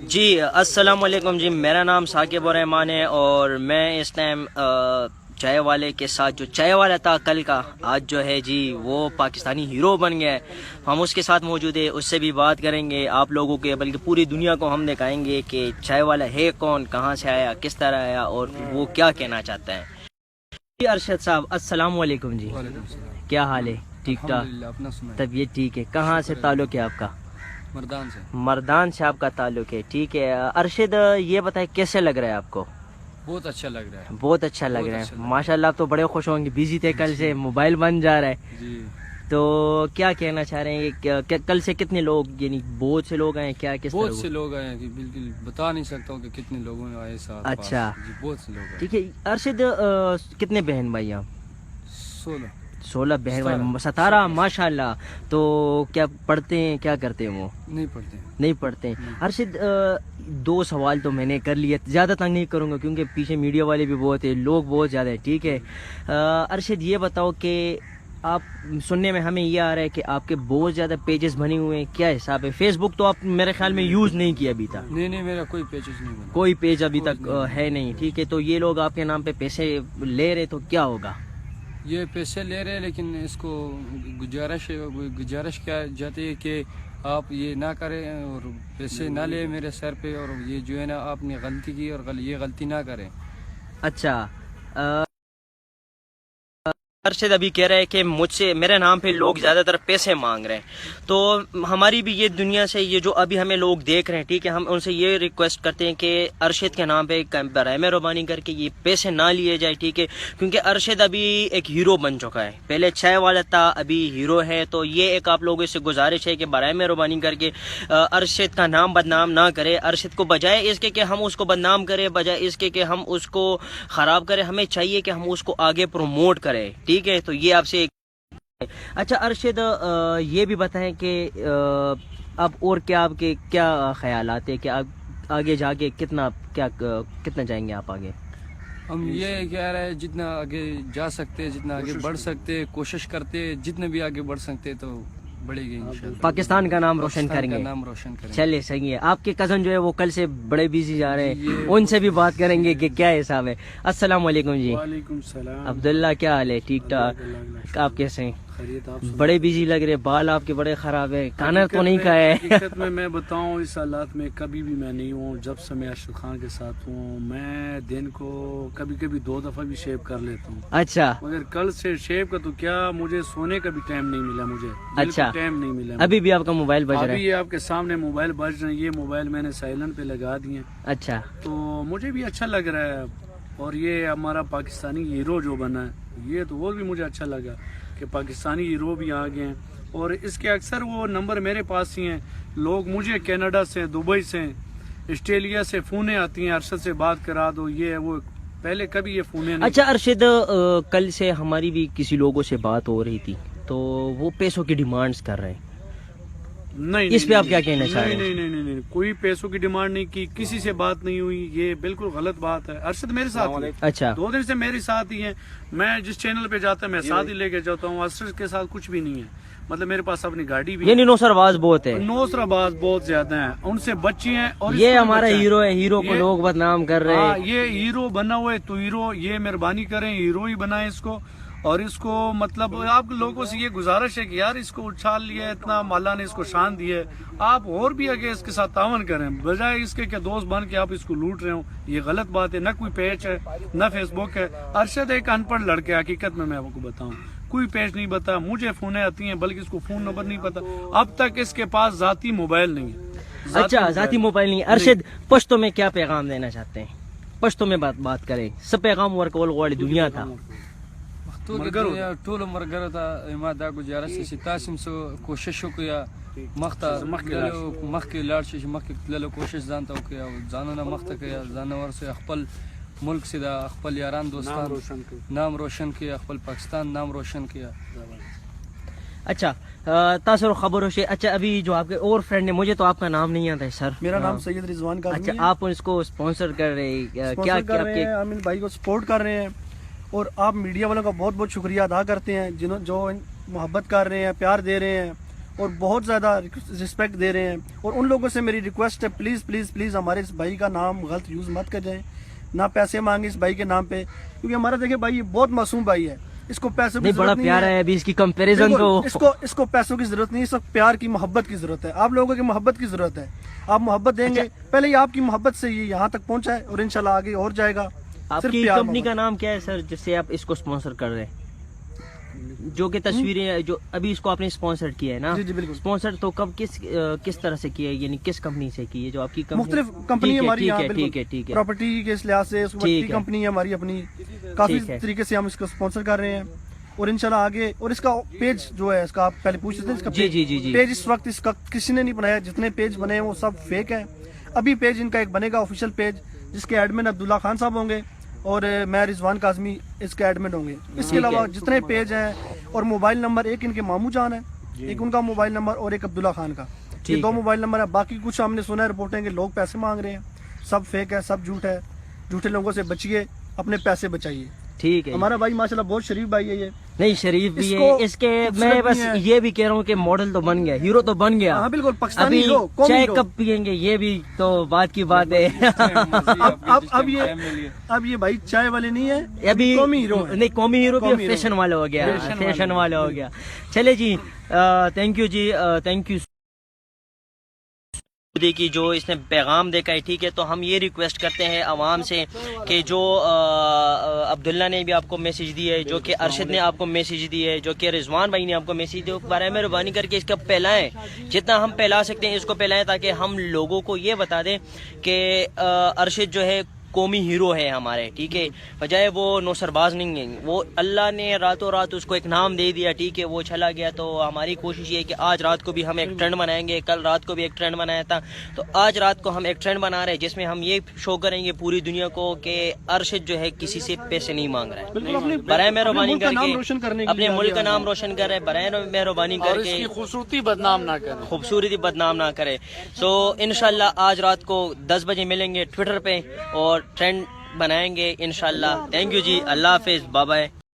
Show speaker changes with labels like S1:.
S1: جی السلام علیکم جی، میرا نام ثاقب الرحمان ہے اور میں اس ٹائم چائے والے کے ساتھ، جو چائے والا تھا کل کا، آج جو ہے جی وہ پاکستانی ہیرو بن گیا ہے. ہم اس کے ساتھ موجود ہیں، اس سے بھی بات کریں گے آپ لوگوں کے بلکہ پوری دنیا کو ہم دکھائیں گے کہ چائے والا ہے کون، کہاں سے آیا، کس طرح آیا اور وہ کیا کہنا چاہتا ہے. جی ارشد صاحب السلام علیکم جی.
S2: وعلیکم السلام.
S1: کیا حال ہے؟ ٹھیک ٹھاک؟
S2: الحمدللہ. اپنا سنائیں.
S1: طبیعت ٹھیک ہے؟ کہاں سے تعلق ہے آپ کا؟
S2: مردان سے.
S1: مردان سے آپ کا تعلق ہے، ٹھیک ہے. ارشد یہ بتائیں کیسے لگ رہا ہے آپ کو؟
S2: بہت اچھا لگ رہا ہے.
S1: بہت اچھا لگ رہا ہے ماشاء اللہ. آپ تو بڑے خوش ہوں گے، بزی تھے کل سے، موبائل بن جا رہا ہے
S2: جی.
S1: تو کیا کہنا چاہ رہے ہیں کہ کل سے کتنے لوگ، یعنی بہت سے لوگ آئے کیا، کس طرح؟
S2: بہت سے لوگ آئے ہیں کہ بالکل بتا نہیں سکتا ہوں کہ کتنے لوگوں نے آئے ساتھ.
S1: اچھا
S2: جی بہت سے لوگ آئے.
S1: ٹھیک ہے. ارشد کتنے بہن بھائی آپ؟ 16 بہن بھائی. 17 ماشاء اللہ. تو کیا پڑھتے ہیں، کیا کرتے ہیں وہ؟
S2: نہیں پڑھتے.
S1: نہیں پڑھتے ہیں. ارشد 2 سوال تو میں نے کر لیے، زیادہ تنگ نہیں کروں گا کیونکہ پیچھے میڈیا والے بھی بہت ہیں، لوگ بہت زیادہ ہیں. ٹھیک ہے. ارشد یہ بتاؤ کہ آپ، سننے میں ہمیں یہ آ رہا ہے کہ آپ کے بہت زیادہ پیجز بنے ہوئے ہیں، کیا حساب ہے؟ فیس بک تو آپ میرے خیال میں یوز نہیں کیا ابھی تک؟
S2: نہیں میرا کوئی پیجز نہیں بنا.
S1: کوئی پیج ابھی تک ہے نہیں. ٹھیک ہے. تو یہ لوگ آپ کے نام پہ پیسے لے رہے تو کیا ہوگا؟
S2: یہ پیسے لے رہے ہیں لیکن اس کو گزارش کیا جاتی ہے کہ آپ یہ نہ کریں اور پیسے نہ لیں میرے سر پہ، اور یہ جو ہے نا آپ نے غلطی کی اور یہ غلطی نہ کریں.
S1: اچھا. ارشد ابھی کہہ رہے ہیں کہ مجھ سے، میرے نام پہ لوگ زیادہ تر پیسے مانگ رہے ہیں، تو ہماری بھی یہ دنیا سے، یہ جو ابھی ہمیں لوگ دیکھ رہے ہیں، ٹھیک ہے، ہم ان سے یہ ریکویسٹ کرتے ہیں کہ ارشد کے نام پہ برائے مہربانی کر کے یہ پیسے نہ لیے جائے. ٹھیک ہے. کیونکہ ارشد ابھی ایک ہیرو بن چکا ہے، پہلے چائے والا تھا، ابھی ہیرو ہے. تو یہ ایک آپ لوگوں سے گزارش ہے کہ برائے مہربانی کر کے ارشد کا نام بدنام نہ کرے. ارشد کو بجائے اس کے کہ ہم اس کو بدنام کریں، بجائے اس کے کہ ہم اس کو خراب کریں، ہمیں چاہیے کہ ہم اس کو آگے پروموٹ کریں. ٹھیک ہے. تو یہ آپ سے. اچھا ارشد یہ بھی بتائیں کہ اب اور کیا آپ کے کیا خیالات ہیں کہ آپ آگے جا کے کتنا جائیں گے آپ آگے؟
S2: ہم یہ کہہ رہے ہیں جتنا آگے جا سکتے، جتنا آگے بڑھ سکتے، کوشش کرتے، جتنے بھی آگے بڑھ سکتے تو بڑھے گی انشاءاللہ.
S1: پاکستان کا نام روشن کریں گے.
S2: نام روشن کریں گے.
S1: چلے صحیح ہے. آپ کے کزن جو ہے وہ کل سے بڑے بزی جا رہے ہیں، ان سے بھی بات کریں گے کہ کیا حساب ہے. السلام علیکم جی.
S3: وعلیکم السلام.
S1: عبداللہ کیا حال ہے؟ ٹھیک ٹھاک. آپ کیسے ہیں؟ بڑے بزی لگ رہے، بال آپ کے بڑے خراب ہے، کھانا تو نہیں کھایا ہے.
S3: حقیقت میں بتاؤں اس حالات میں کبھی بھی میں نہیں ہوں. جب سے میں ارشد خان کے ساتھ ہوں، میں دن کو کبھی 2 دفعہ بھی شیو کر لیتا ہوں.
S1: اچھا.
S3: مگر کل سے شیو کا تو کیا، مجھے سونے کا بھی ٹائم نہیں ملا. مجھے
S1: اچھا
S3: ٹائم نہیں ملا.
S1: ابھی بھی آپ کا موبائل بج رہا ہے؟
S3: ابھی یہ آپ کے سامنے موبائل بج رہے ہیں. یہ موبائل میں نے سائلنٹ پہ لگا دیے.
S1: اچھا.
S3: تو مجھے بھی اچھا لگ رہا ہے. اور یہ ہمارا پاکستانی ہیرو جو بنا ہے، یہ تو وہ بھی مجھے اچھا لگا کہ پاکستانی ہیرو بھی آ گئے ہیں. اور اس کے اکثر وہ نمبر میرے پاس ہی ہیں. لوگ مجھے کینیڈا سے، دبئی سے، آسٹریلیا سے فونیں آتی ہیں، ارشد سے بات کرا دو، یہ وہ. پہلے کبھی یہ فونیں نہیں.
S1: اچھا ارشد کل سے ہماری بھی کسی لوگوں سے بات ہو رہی تھی تو وہ پیسوں کی ڈیمانڈز کر رہے ہیں.
S3: نہیں،
S1: اس پہ آپ کیا کہنا چاہ رہے ہیں؟
S3: نہیں، کوئی پیسوں کی ڈیمانڈ نہیں کی، کسی سے بات نہیں ہوئی. یہ بالکل غلط بات ہے. ارشد میرے ساتھ ہے.
S1: اچھا.
S3: 2 دن سے میرے ساتھ ہی ہیں. میں جس چینل پہ جاتا ہوں میں ساتھ ہی لے کے جاتا ہوں. ارشد کے ساتھ کچھ بھی نہیں ہے. مطلب میرے پاس اپنی گاڑی بھی،
S1: یعنی نوسر باز بہت ہے،
S3: نوسر باز بہت زیادہ ہیں. ان سے بچی ہیں. اور
S1: یہ ہمارا ہیرو ہے، ہیرو کو لوگ بدنام کر رہے ہیں.
S3: یہ ہیرو بنا ہوا ہے تو ہیرو، یہ مہربانی کریں ہیرو ہی بنائیں اس کو. اور اس کو مطلب آپ لوگوں سے یہ گزارش ہے کہ یار اس کو اچھال لیا ہے، اتنا اللہ نے اس کو شان دی ہے، آپ اور بھی آگے اس کے ساتھ تعاون کریں، بجائے اس کے کہ دوست بن کے آپ اس کو لوٹ رہے ہو. یہ غلط بات ہے. نہ کوئی پیج ہے، نہ فیس بک ہے. ارشد ایک ان پڑھ لڑکے، حقیقت میں آپ کو بتاؤں، کوئی پیج نہیں بتا. مجھے فونیں آتی ہیں بلکہ اس کو فون نمبر نہیں پتا. اب تک اس کے پاس ذاتی موبائل نہیں ہے.
S1: اچھا ذاتی موبائل نہیں. ارشد پشتو میں کیا پیغام دینا چاہتے ہیں؟ پشتو میں بات کریں. سب پیغام ورکول غوړي دنیا تھا
S2: ټول مرګره ته ما دا گزارش چې تاسو سو کوشش وکړئ مخکې لاړ شئ، مخکې تللو کوشش ځان ته وکړئ او ځانونه مخته کړئ، ځان ورسئ، خپل ملک سے دا خپل یاران دوستان نام روشن کړئ، خپل پاکستان نام روشن کړئ.
S1: اچھا تاثر خبر ہوشے. اچھا ابھی جو آپ کے اور فرینڈ نے، مجھے تو آپ کا نام نہیں آتا ہے سر.
S4: میرا نام سید رضوان کاظمی ہے.
S1: اچھا آپ اس کو اسپانسر کر رہے ہیں، کیا
S4: کر رہے ہیں، عامل بھائی کو سپورٹ کر رہے ہیں. اور آپ میڈیا والوں کا بہت بہت شکریہ ادا کرتے ہیں جو محبت کر رہے ہیں، پیار دے رہے ہیں. اور بہت زیادہ رسپیکٹ دے رہے ہیں. اور ان لوگوں سے میری ریکویسٹ ہے پلیز پلیز پلیز ہمارے اس بھائی کا نام غلط یوز مت کر جائیں, نہ پیسے مانگیں اس بھائی کے نام پہ, کیونکہ ہمارا دیکھیں بھائی یہ بہت معصوم بھائی ہے, اس کو پیسوں کی
S1: نہیں بڑا
S4: ضرورت نہیں
S1: پیارا ہے, ابھی اس کی کمپیریزن تو
S4: اس کو پیسوں کی ضرورت نہیں, اس وقت پیار کی محبت کی ضرورت ہے. آپ لوگوں کی محبت کی ضرورت ہے, آپ محبت دیں گے. پہلے ہی آپ کی محبت سے یہ یہاں تک پہنچا ہے اور انشاءاللہ آگے اور جائے گا.
S1: آپ
S4: صرف
S1: کی
S4: پیار
S1: کمپنی
S4: محبت.
S1: کا نام کیا ہے سر جس سے آپ اس کو اسپانسر کر رہے ہیں, جو کہ تصویریں جو ابھی اس کو آپ نے اسپانسر کیا ہے نا؟
S4: جی جی بالکل.
S1: اسپانسر تو کب کس طرح سے کیا ہے, یعنی کس کمپنی سے کی ہے جو آپ کی کمپنی؟
S4: مختلف کمپنی ہماری یہاں
S1: ٹھیک ہے ٹھیک ہے
S4: پراپرٹی کے اس لحاظ سے کمپنی ہے ہماری اپنی, کافی طریقے سے ہم اس کو اسپانسر کر رہے ہیں. اور انشاءاللہ آگے, اور اس کا پیج جو ہے اس کا آپ پہلے پوچھ رہے تھے, اس کا
S1: جی
S4: پیج اس وقت اس کا کسی نے نہیں بنایا, جتنے پیج بنے ہیں وہ سب فیک ہیں. ابھی پیج ان کا ایک بنے گا آفیشیل پیج, جس کے ایڈمن عبداللہ خان صاحب ہوں گے اور میں رضوان کاظمی اس کے ایڈمن ہوں گے. اس کے علاوہ جتنے پیج ہیں, اور موبائل نمبر ایک ان کے مامو جان ہے, ایک ان کا موبائل نمبر اور ایک عبداللہ خان کا, یہ 2 موبائل نمبر ہے. باقی کچھ ہم نے سنا ہے رپورٹیں کہ لوگ پیسے مانگ رہے ہیں, سب فیک ہے, سب جھوٹ ہے. جھوٹے لوگوں سے بچیے, اپنے پیسے بچائیے.
S1: ٹھیک ہے.
S4: ہمارا بھائی ماشاءاللہ بہت شریف بھائی ہے, یہ
S1: نہیں شریف بھی ہے اس کے, میں بس یہ بھی کہہ رہا ہوں کہ ماڈل تو بن گیا, ہیرو تو بن گیا.
S4: ہاں بالکل, پاکستانی
S1: ابھی
S4: ہیرو, قومی
S1: چائے
S4: ہیرو.
S1: کب پیئیں گے یہ بھی تو بات کی بات ہے.
S4: اب یہ بھائی چائے والے نہیں ہے,
S1: ابھی
S4: قومی ہیرو ہے.
S1: نہیں, قومی ہیرو بھی
S4: قومی ہیرو.
S1: فیشن والا ہو گیا, فیشن والا ہو گیا. چلے جی, تھینک یو جی, تھینک یو کی جو اس نے پیغام دیکھا ہے. ٹھیک ہے, تو ہم یہ ریکویسٹ کرتے ہیں عوام سے کہ جو عبداللہ نے بھی آپ کو میسج دی ہے, جو کہ ارشد نے آپ کو میسج دی ہے, جو کہ رضوان بھائی نے آپ کو میسج دی, برائے مہربانی کر کے اس کا پھیلائیں, جتنا ہم پھیلا سکتے ہیں اس کو پھیلائیں, تاکہ ہم لوگوں کو یہ بتا دیں کہ ارشد جو ہے قومی ہیرو ہے ہمارے. ٹھیک ہے, بجائے وہ نوسرباز نہیں ہے, وہ اللہ نے راتوں رات اس کو ایک نام دے دیا. ٹھیک ہے, وہ چلا گیا. تو ہماری کوشش یہ ہے کہ آج رات کو بھی ہم ایک ٹرینڈ بنائیں گے, کل رات کو بھی ایک ٹرینڈ بنایا تھا, تو آج رات کو ہم ایک ٹرینڈ بنا رہے ہیں جس میں ہم یہ شو کریں گے پوری دنیا کو کہ ارشد جو ہے کسی سے پیسے نہیں مانگ رہا ہے. برائے مہربانی کر کے اپنے ملک کا نام روشن کر رہے ہیں, برائے مہربانی کر کے
S5: خوبصورتی بدنام نہ کرے,
S1: خوبصورتی بدنام نہ کرے. سو انشاءاللہ آج رات کو 10 بجے ملیں گے ٹویٹر پہ اور ٹرینڈ بنائیں گے انشاءاللہ. تھینک یو جی, اللہ حافظ, بائے بائے.